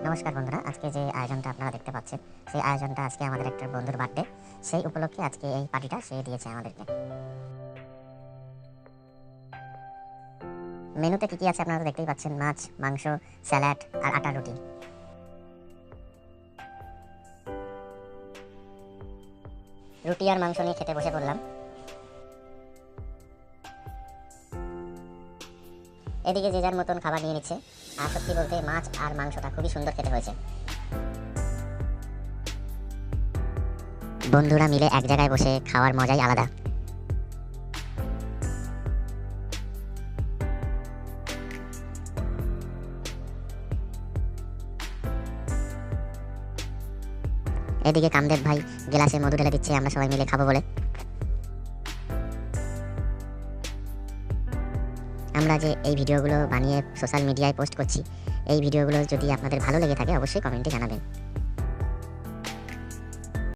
নমস্কার বন্ধুরা, আজকে যে আয়োজনটা আপনারা দেখতে পাচ্ছেন সেই আয়োজনটা আজকে আমাদের একটা বন্ধুর বার্থডে। সেই উপলক্ষে আজকে এই পার্টিটা সে দিয়েছে আমাদেরকে। মেনুতে কি কি আছে আপনারা তো দেখতেই পাচ্ছেন, মাছ, মাংস, স্যালাড আর আটার রুটি। রুটি আর মাংস নিয়ে খেতে বসে পড়লাম। এদিকে যে যার মতন খাবার নিয়ে নিচ্ছে, আর সত্যি বলতে মাছ আর মাংসটা খুবই সুন্দর খেতে হয়েছে। বন্ধুরা মিলে এক জায়গায় বসে খাওয়ার মজাই আলাদা। এদিকে কামদেব ভাই গ্লাসে মধু ঢেলে দিচ্ছে আমরা সবাই মিলে খাবো বলে। আমরা যে এই ভিডিওগুলো বানিয়ে সোশ্যাল মিডিয়ায় পোস্ট করছি, এই ভিডিওগুলো যদি আপনাদের ভালো লেগে থাকে অবশ্যই কমেন্টে জানাবেন।